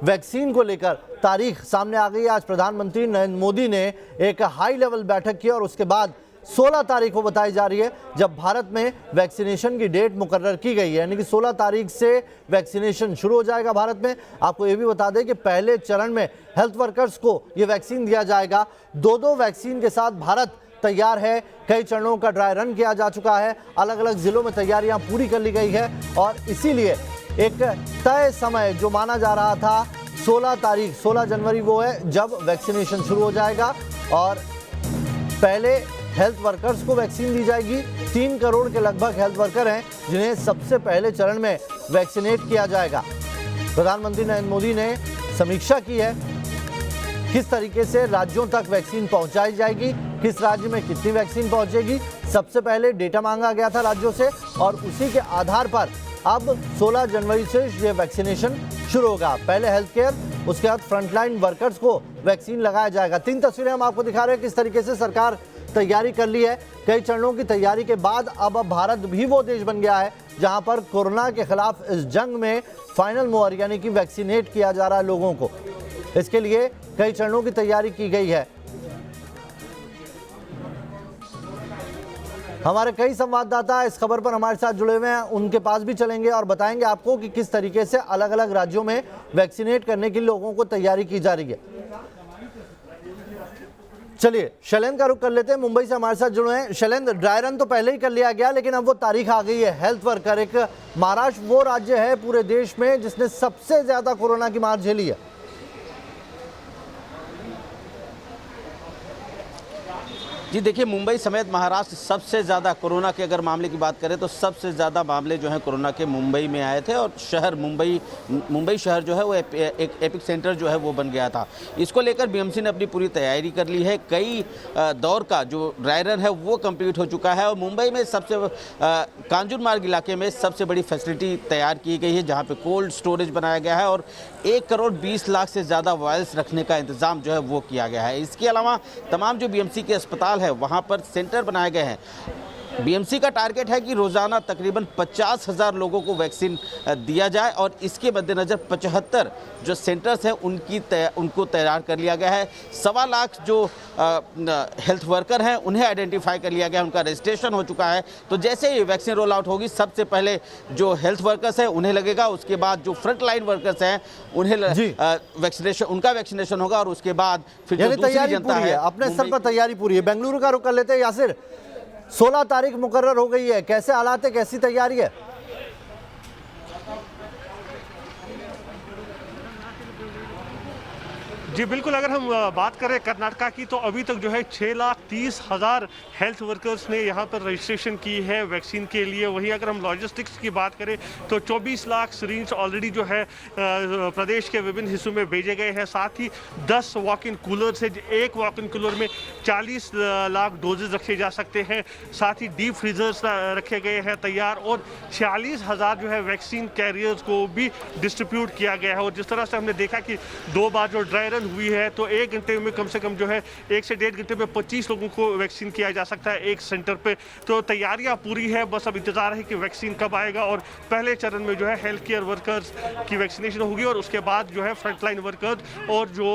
Vaccine को लेकर तारीख सामने आ गई। आज प्रधानमंत्री नरेंद्र मोदी ने एक हाई लेवल बैठक की और उसके बाद 16 तारीख को बताई जा रही है जब भारत में वैक्सीनेशन की डेट मुकर्रर की गई है, यानी कि 16 तारीख से वैक्सीनेशन शुरू हो जाएगा भारत में। आपको ये भी बता दें कि पहले चरण में हेल्थ वर्कर्स को ये वैक्सीन दिया जाएगा। दो वैक्सीन के साथ भारत तैयार है। कई चरणों का ड्राई रन किया जा चुका है, अलग अलग जिलों में तैयारियां पूरी कर ली गई है और इसीलिए एक तय समय जो माना जा रहा था 16 जनवरी वो है जब वैक्सीनेशन शुरू हो जाएगा और पहले हेल्थ वर्कर्स को वैक्सीन दी जाएगी। 3 करोड़ के लगभग हेल्थ वर्कर हैं जिन्हें सबसे पहले चरण में वैक्सीनेट किया जाएगा। प्रधानमंत्री नरेंद्र मोदी ने समीक्षा की है किस तरीके से राज्यों तक वैक्सीन पहुंचाई जाएगी, किस राज्य में कितनी वैक्सीन पहुंचेगी। सबसे पहले डेटा मांगा गया था राज्यों से और उसी के आधार पर अब 16 जनवरी से ये वैक्सीनेशन शुरू होगा। पहले हेल्थ केयर, उसके बाद फ्रंटलाइन वर्कर्स को वैक्सीन लगाया जाएगा। 3 तस्वीरें हम आपको दिखा रहे हैं किस तरीके से सरकार तैयारी कर ली है। कई चरणों की तैयारी के बाद अब भारत भी वो देश बन गया है जहां पर कोरोना के खिलाफ इस जंग में फाइनल मोहर यानी कि वैक्सीनेट किया जा रहा है लोगों को। इसके लिए कई चरणों की तैयारी की गई है। हमारे कई संवाददाता इस खबर पर हमारे साथ जुड़े हुए हैं, उनके पास भी चलेंगे और बताएंगे आपको कि किस तरीके से अलग अलग राज्यों में वैक्सीनेट करने के लिए लोगों को तैयारी की जा रही है। चलिए शैलेंद्र का रुख कर लेते हैं, मुंबई से हमारे साथ जुड़े हैं। शैलेंद्र, ड्राई रन तो पहले ही कर लिया गया लेकिन अब वो तारीख आ गई है। हेल्थ वर्कर, एक महाराष्ट्र वो राज्य है पूरे देश में जिसने सबसे ज्यादा कोरोना की मार झेली है। जी देखिए, मुंबई समेत महाराष्ट्र सबसे ज़्यादा कोरोना के अगर मामले की बात करें तो सबसे ज़्यादा मामले जो हैं कोरोना के मुंबई में आए थे और शहर मुंबई शहर जो है वो एक एपिक सेंटर जो है वो बन गया था। इसको लेकर बीएमसी ने अपनी पूरी तैयारी कर ली है। कई दौर का जो ड्राई रन है वो कंप्लीट हो चुका है और मुंबई में सबसे कांजूर मार्ग इलाके में सबसे बड़ी फैसिलिटी तैयार की गई है जहाँ पर कोल्ड स्टोरेज बनाया गया है और 1 करोड़ 20 लाख से ज़्यादा वायल्स रखने का इंतज़ाम जो है वो किया गया है। इसके अलावा तमाम जो बीएमसी के अस्पताल है वहाँ पर सेंटर बनाए गए हैं। बीएमसी का टारगेट है कि रोजाना तकरीबन 50,000 लोगों को वैक्सीन दिया जाए और इसके मद्देनज़र 75 जो सेंटर्स हैं उनको तैयार कर लिया गया है। 1.25 लाख जो हेल्थ वर्कर हैं उन्हें आइडेंटिफाई कर लिया गया, उनका रजिस्ट्रेशन हो चुका है। तो जैसे ही वैक्सीन रोल आउट होगी सबसे पहले जो हेल्थ वर्कर्स हैं उन्हें लगेगा, उसके बाद जो फ्रंट लाइन वर्कर्स हैं उन्हें उनका वैक्सीनेशन होगा और उसके बाद फिर जो दूसरी जनता है अपने स्तर पर तैयारी पूरी है। बेंगलुरु का रुख कर लेते हैं यासिर, 16 तारीख मुकर्रर हो गई है, कैसे हालात है, कैसी तैयारी है? जी बिल्कुल, अगर हम बात करें कर्नाटका की तो अभी तक जो है 6,30,000 हेल्थ वर्कर्स ने यहाँ पर रजिस्ट्रेशन की है वैक्सीन के लिए। वहीं अगर हम लॉजिस्टिक्स की बात करें तो 24 लाख सिरिंज ऑलरेडी जो है प्रदेश के विभिन्न हिस्सों में भेजे गए हैं। साथ ही 10 वॉक इन कूलर से एक वॉक इन कूलर में 40 लाख डोजेज रखे जा सकते हैं। साथ ही डीप फ्रीजर्स रखे गए हैं तैयार और 46,000 जो है वैक्सीन कैरियर्स को भी डिस्ट्रीब्यूट किया गया है। और जिस तरह से हमने देखा कि 2 बार जो ड्राई रन हुई है तो 1 घंटे में कम से कम जो है 1 से 1.5 घंटे में 25 लोगों को वैक्सीन किया जा सकता है एक सेंटर पे। तो तैयारियां पूरी है, बस अब इंतजार है कि वैक्सीन कब आएगा और पहले चरण में जो है हेल्थ केयर वर्कर्स की वैक्सीनेशन होगी और उसके बाद जो है फ्रंटलाइन वर्कर्स और जो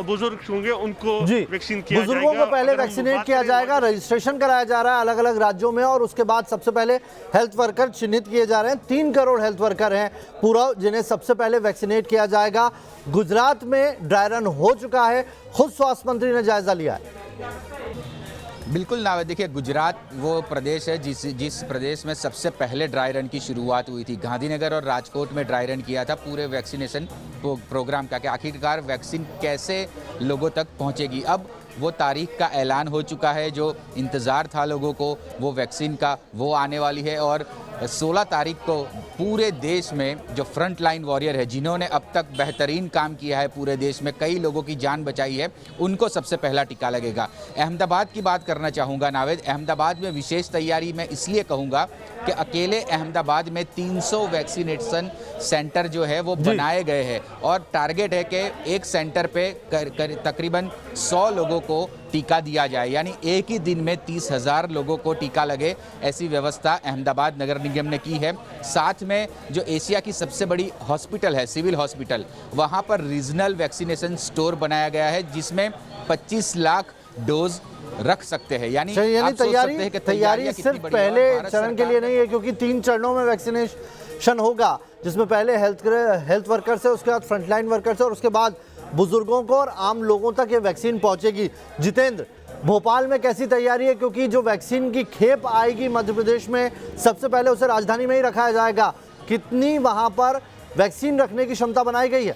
बुजुर्ग होंगे उनको वैक्सीन किया जाएगा। बुजुर्गों को पहले वैक्सीनेट किया जाएगा, रजिस्ट्रेशन कराया जा रहा है अलग अलग राज्यों में और उसके बाद सबसे पहले हेल्थ वर्कर चिन्हित किए जा रहे हैं। 3 करोड़ हेल्थ वर्कर हैं पूरा जिन्हें सबसे पहले वैक्सीनेट किया जाएगा। गुजरात में ड्राई रन हो चुका है, खुद स्वास्थ्य मंत्री ने जायजा लिया है। बिल्कुल नावेद, देखिए गुजरात वो प्रदेश है जिस प्रदेश में सबसे पहले ड्राई रन की शुरुआत हुई थी। गांधीनगर और राजकोट में ड्राई रन किया था पूरे वैक्सीनेशन प्रोग्राम का कि आखिरकार वैक्सीन कैसे लोगों तक पहुंचेगी। अब वो तारीख का ऐलान हो चुका है, जो इंतज़ार था लोगों को वो वैक्सीन का वो आने वाली है और 16 तारीख को पूरे देश में जो फ्रंट लाइन वॉरियर है जिन्होंने अब तक बेहतरीन काम किया है पूरे देश में, कई लोगों की जान बचाई है, उनको सबसे पहला टीका लगेगा। अहमदाबाद की बात करना चाहूँगा नावेद, अहमदाबाद में विशेष तैयारी मैं इसलिए कहूँगा कि अकेले अहमदाबाद में 300 वैक्सीनेशन सेंटर जो है वो बनाए गए हैं और टारगेट है कि एक सेंटर पे तकरीबन 100 लोगों को टीका दिया जाए, यानी एक ही दिन में 30,000 लोगों को टीका लगे, ऐसी व्यवस्था अहमदाबाद नगर निगम ने की है। साथ में जो एशिया की सबसे बड़ी हॉस्पिटल है, सिविल हॉस्पिटल, वहाँ पर रीजनल वैक्सीनेशन स्टोर बनाया गया है, जिसमें 25 लाख डोज रख सकते हैं। यानी आप सोच सकते हैं कि तैयारी सिर्फ पहले चरण के लिए नहीं है, क्योंकि 3 चरणों में वैक्सीनेशन होगा, जिसमें पहले हेल्थ वर्कर्स है, उसके बाद फ्रंटलाइन वर्कर्स है और उसके बाद बुजुर्गों को और आम लोगों तक ये वैक्सीन पहुंचेगी। जितेंद्र, भोपाल में कैसी तैयारी है, क्योंकि जो वैक्सीन की खेप आएगी मध्य प्रदेश में, सबसे पहले उसे राजधानी में ही रखा जाएगा, कितनी वहां पर वैक्सीन रखने की क्षमता बनाई गई है?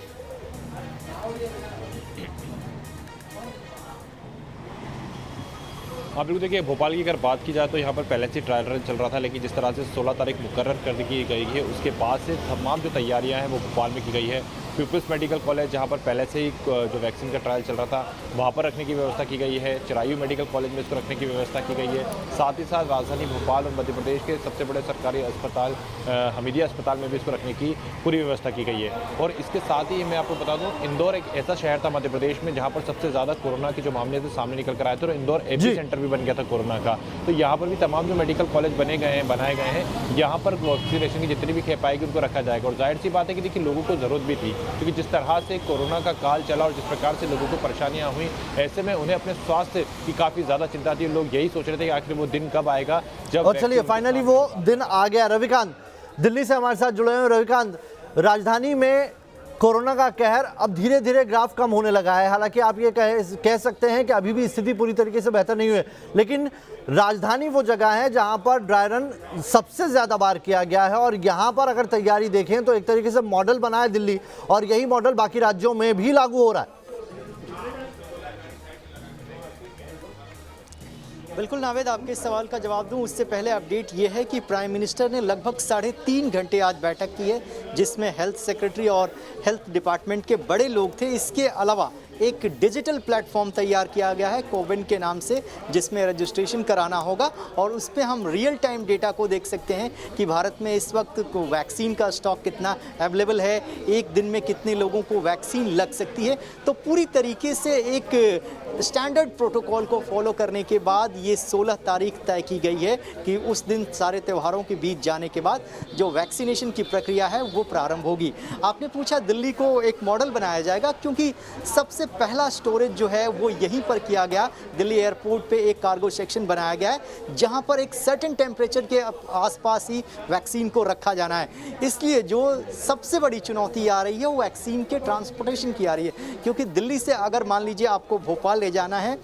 हाँ बिल्कुल, देखिए भोपाल की अगर बात की जाए तो यहाँ पर पहले से ट्रायल रन चल रहा था, लेकिन जिस तरह से 16 तारीख मुकर्रर कर दी गई है, उसके बाद से तमाम जो तैयारियाँ हैं वो भोपाल में की गई है। पीपल्स मेडिकल कॉलेज, जहाँ पर पहले से ही जो वैक्सीन का ट्रायल चल रहा था, वहाँ पर रखने की व्यवस्था की गई है। चिरायू मेडिकल कॉलेज में इसको रखने की व्यवस्था की गई है। साथ ही साथ राजधानी भोपाल और मध्य प्रदेश के सबसे बड़े सरकारी अस्पताल हमीदिया अस्पताल में भी इसको रखने की पूरी व्यवस्था की गई है। और इसके साथ ही मैं आपको बता दूँ, इंदौर एक ऐसा शहर था मध्य प्रदेश में जहाँ पर सबसे ज़्यादा कोरोना के जो मामले थे सामने निकल कर आए थे, और इंदौर एपी सेंटर भी बन गया था कोरोना का। तो यहाँ पर भी तमाम जो मेडिकल कॉलेज बनाए गए हैं, यहाँ पर वैक्सीनेशन की जितनी भी खेप आएगी उनको रखा जाएगा। और जाहिर सी बात है कि देखिए लोगों को ज़रूरत भी थी, क्योंकि जिस तरह से कोरोना का काल चला और जिस प्रकार से लोगों को परेशानियां हुई, ऐसे में उन्हें अपने स्वास्थ्य की काफ़ी ज़्यादा चिंता थी। लोग यही सोच रहे थे कि आखिर वो दिन कब आएगा जब। और चलिए फाइनली वो दिन आ गया। रविकांत दिल्ली से हमारे साथ जुड़े हैं। रविकांत, राजधानी में कोरोना का कहर अब धीरे धीरे ग्राफ कम होने लगा है, हालांकि आप ये कह सकते हैं कि अभी भी स्थिति पूरी तरीके से बेहतर नहीं हुई है, लेकिन राजधानी वो जगह है जहां पर ड्राई रन सबसे ज़्यादा बार किया गया है और यहां पर अगर तैयारी देखें तो एक तरीके से मॉडल बना है दिल्ली, और यही मॉडल बाकी राज्यों में भी लागू हो रहा है। बिल्कुल नावेद, आपके इस सवाल का जवाब दूं उससे पहले अपडेट ये है कि प्राइम मिनिस्टर ने लगभग 3.5 घंटे आज बैठक की है, जिसमें हेल्थ सेक्रेटरी और हेल्थ डिपार्टमेंट के बड़े लोग थे। इसके अलावा एक डिजिटल प्लेटफॉर्म तैयार किया गया है कोविन के नाम से, जिसमें रजिस्ट्रेशन कराना होगा और उस पर हम रियल टाइम डेटा को देख सकते हैं कि भारत में इस वक्त वैक्सीन का स्टॉक कितना अवेलेबल है, एक दिन में कितने लोगों को वैक्सीन लग सकती है। तो पूरी तरीके से एक स्टैंडर्ड प्रोटोकॉल को फॉलो करने के बाद ये 16 तारीख तय की गई है कि उस दिन सारे त्योहारों के बीच जाने के बाद जो वैक्सीनेशन की प्रक्रिया है वो प्रारंभ होगी। आपने पूछा दिल्ली को एक मॉडल बनाया जाएगा, क्योंकि सबसे पहला स्टोरेज जो है वो यहीं पर किया गया। दिल्ली एयरपोर्ट पे एक कार्गो सेक्शन बनाया गया है जहां पर एक सर्टेन टेम्परेचर के आसपास ही वैक्सीन को रखा जाना है। इसलिए जो सबसे बड़ी चुनौती आ रही है वो वैक्सीन के ट्रांसपोर्टेशन की आ रही है, क्योंकि दिल्ली से अगर मान लीजिए आपको भोपाल ले जाना है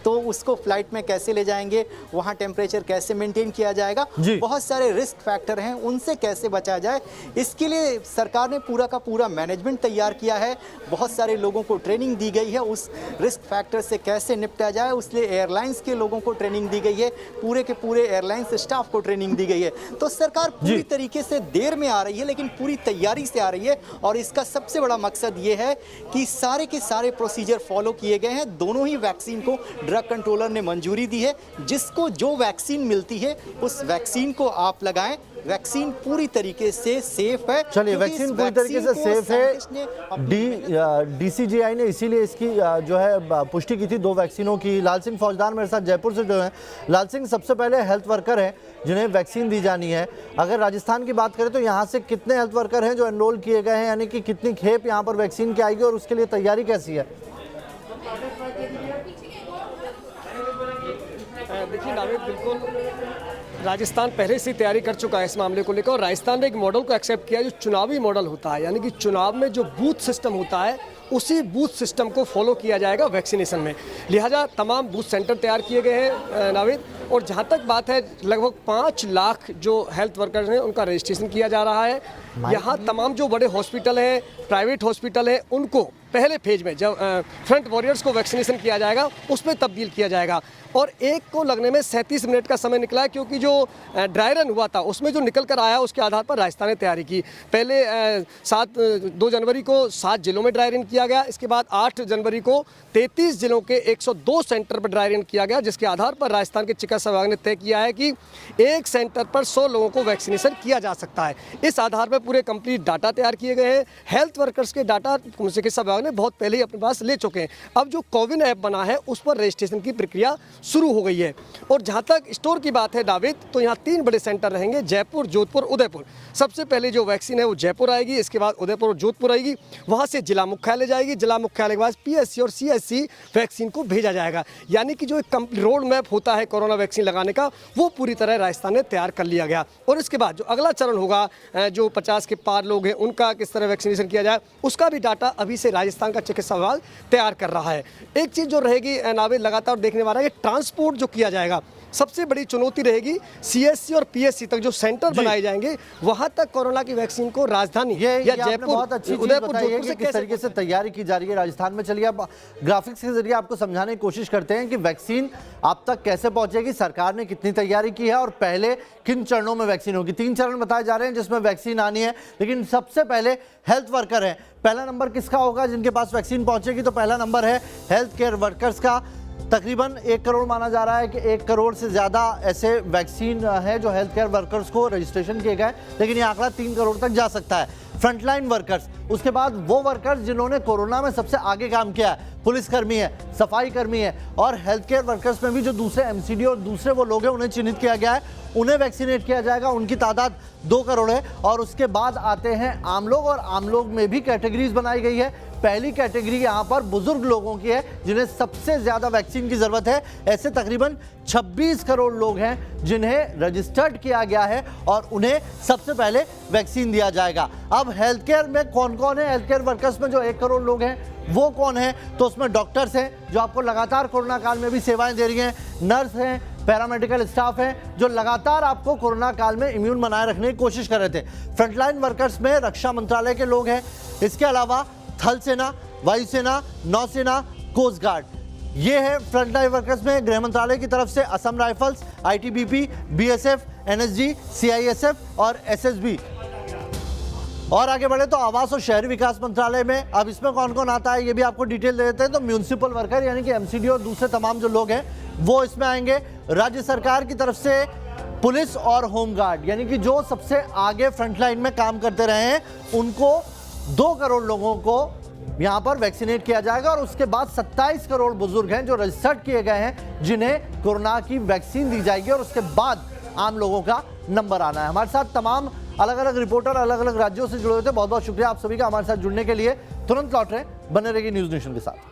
तो उसको फ्लाइट में कैसे ले जाएंगे, वहाँ टेम्परेचर कैसे मेंटेन किया जाएगा, बहुत सारे रिस्क फैक्टर हैं, उनसे कैसे बचा जाए। इसके लिए सरकार ने पूरा का पूरा मैनेजमेंट तैयार किया है, बहुत सारे लोगों को ट्रेनिंग दी गई है उस रिस्क फैक्टर से कैसे निपटा जाए। उसलिए एयरलाइंस के लोगों को ट्रेनिंग दी गई है, पूरे के पूरे एयरलाइंस स्टाफ को ट्रेनिंग दी गई है। तो सरकार पूरी तरीके से देर में आ रही है, लेकिन पूरी तैयारी से आ रही है। और इसका सबसे बड़ा मकसद ये है कि सारे के सारे प्रोसीजर फॉलो किए गए हैं। दोनों ही वैक्सीन को ड्रग कंट्रोलर ने मंजूरी दी है, जिसको जो वैक्सीन मिलती है उस वैक्सीन को आप लगाएं। वैक्सीन पूरी तरीके से सेफ है। चलिए, वैक्सीन पूरी तरीके से सेफ है। डीसीजीआई ने इसीलिए इसकी जो है पुष्टि की थी 2 वैक्सीनों की। लाल सिंह फौजदार मेरे साथ जयपुर से जो है। लाल सिंह, सबसे पहले हेल्थ वर्कर हैं जिन्हें वैक्सीन दी जानी है। अगर राजस्थान की बात करें तो यहाँ से कितने हेल्थ वर्कर हैं जो एनरोल किए गए हैं, यानी कि कितनी खेप यहाँ पर वैक्सीन की आएगी और उसके लिए तैयारी कैसी है? देखिए नावेद, बिल्कुल राजस्थान पहले से तैयारी कर चुका है इस मामले को लेकर, और राजस्थान ने एक मॉडल को एक्सेप्ट किया जो चुनावी मॉडल होता है, यानी कि चुनाव में जो बूथ सिस्टम होता है उसी बूथ सिस्टम को फॉलो किया जाएगा वैक्सीनेशन में। लिहाजा तमाम बूथ सेंटर तैयार किए गए हैं नावेद। और जहाँ तक बात है, लगभग 5 लाख जो हेल्थ वर्कर्स हैं उनका रजिस्ट्रेशन किया जा रहा है। यहाँ तमाम जो बड़े हॉस्पिटल हैं, प्राइवेट हॉस्पिटल हैं, उनको पहले फेज में जब फ्रंट वॉरियर्स को वैक्सीनेशन किया जाएगा उसमें तब्दील किया जाएगा। और एक को लगने में 37 मिनट का समय निकला है, क्योंकि जो ड्राई रन हुआ था उसमें जो निकल कर आया उसके आधार पर राजस्थान ने तैयारी की। पहले 2 जनवरी को 7 जिलों में ड्राई रन किया गया। इसके बाद 8 जनवरी को 33 जिलों के 102 सेंटर पर ड्राई रन किया गया, जिसके आधार पर राजस्थान के चिकित्सा विभाग ने तय किया है कि एक सेंटर पर 100 लोगों को वैक्सीनेशन किया जा सकता है। इस आधार पर पूरे कंप्लीट डाटा तैयार किए गए हैं। हेल्थ वर्कर्स के डाटा चिकित्सा विभाग विभाग ने बहुत पहले ही अपने पास ले चुके हैं। अब जो कोविन ऐप बना है उस पर रजिस्ट्रेशन की प्रक्रिया शुरू हो गई है। और जहाँ तक स्टोर की बात है नावेद, तो यहाँ 3 बड़े सेंटर रहेंगे, जयपुर, जोधपुर, उदयपुर। सबसे पहले जो वैक्सीन है वो जयपुर आएगी, इसके बाद उदयपुर और जोधपुर आएगी, वहाँ से जिला मुख्यालय जाएगी, जिला मुख्यालय के बाद PSC और CSC वैक्सीन को भेजा जाएगा। यानी कि जो एक रोड मैप होता है कोरोना वैक्सीन लगाने का, वो पूरी तरह राजस्थान में तैयार कर लिया गया। और इसके बाद जो अगला चरण होगा, जो 50 के पार लोग हैं उनका किस तरह वैक्सीनेशन किया जाए, उसका भी डाटा अभी से राजस्थान का चिकित्सा विभाग तैयार कर रहा है। एक चीज़ जो रहेगी नावेद लगातार देखने वाला है कि ट्रांसपोर्ट जो किया जाएगा, सबसे बड़ी चुनौती रहेगी CSC और PSC तक जो सेंटर बनाए जाएंगे, वहां तक कोरोना की वैक्सीन को राजधानी या जयपुर, बहुत अच्छी उदयपुर, बताइए जोधपुर कि से किस तरीके से तैयारी की जा रही है राजस्थान में। चलिए अब ग्राफिक्स के जरिए आपको समझाने की कोशिश करते हैं कि वैक्सीन आप तक कैसे पहुंचेगी, सरकार ने कितनी तैयारी की है और पहले किन चरणों में वैक्सीन होगी। 3 चरण बताए जा रहे हैं जिसमें वैक्सीन आनी है, लेकिन सबसे पहले हेल्थ वर्कर है। पहला नंबर किसका होगा जिनके पास वैक्सीन पहुंचेगी? तो पहला नंबर है हेल्थ केयर वर्कर्स का। तकरीबन 1 करोड़ माना जा रहा है कि 1 करोड़ से ज़्यादा ऐसे वैक्सीन है जो हेल्थ केयर वर्कर्स को रजिस्ट्रेशन किए गए, लेकिन ये आंकड़ा 3 करोड़ तक जा सकता है। फ्रंटलाइन वर्कर्स, उसके बाद वो वर्कर्स जिन्होंने कोरोना में सबसे आगे काम किया है, पुलिसकर्मी है, सफाई कर्मी है, और हेल्थ केयर वर्कर्स में भी जो दूसरे MCD और दूसरे वो लोग हैं उन्हें चिन्हित किया गया है, उन्हें वैक्सीनेट किया जाएगा। उनकी तादाद 2 करोड़ है। और उसके बाद आते हैं आम लोग, और आम लोग में भी कैटेगरीज बनाई गई है। पहली कैटेगरी यहाँ पर बुजुर्ग लोगों की है जिन्हें सबसे ज़्यादा वैक्सीन की ज़रूरत है। ऐसे तकरीबन 26 करोड़ लोग हैं जिन्हें रजिस्टर्ड किया गया है और उन्हें सबसे पहले वैक्सीन दिया जाएगा। अब हेल्थ केयर में कौन कौन है? हेल्थ केयर वर्कर्स में जो 1 करोड़ लोग हैं वो कौन है? तो उसमें डॉक्टर्स हैं जो आपको लगातार कोरोना काल में भी सेवाएं दे रही हैं, नर्स हैं, पैरामेडिकल स्टाफ हैं जो लगातार आपको कोरोना काल में इम्यून बनाए रखने की कोशिश कर रहे थे। फ्रंटलाइन वर्कर्स में रक्षा मंत्रालय के लोग हैं, इसके अलावा थल सेना, वायुसेना, नौसेना, कोस्ट गार्ड, ये है फ्रंटलाइन वर्कर्स में। गृह मंत्रालय की तरफ से Assam rifles, ITBP, BSF, NSG, CISF और SSB। और आगे बढ़े तो आवास और शहरी विकास मंत्रालय में, अब इसमें कौन कौन आता है ये भी आपको डिटेल दे देते हैं। तो म्यूनिसिपल वर्कर यानी कि MCD और दूसरे तमाम जो लोग हैं वो इसमें आएंगे। राज्य सरकार की तरफ से पुलिस और होमगार्ड यानी कि जो सबसे आगे फ्रंटलाइन में काम करते रहे हैं उनको 2 करोड़ लोगों को यहाँ पर वैक्सीनेट किया जाएगा। और उसके बाद 27 करोड़ बुजुर्ग हैं जो रजिस्टर्ड किए गए हैं जिन्हें कोरोना की वैक्सीन दी जाएगी। और उसके बाद आम लोगों का नंबर आना है। हमारे साथ तमाम अलग अलग रिपोर्टर अलग अलग राज्यों से जुड़े हुए थे। बहुत बहुत शुक्रिया आप सभी का हमारे साथ जुड़ने के लिए। तुरंत लौट रहे, बने रहिए न्यूज़ नेशन के साथ।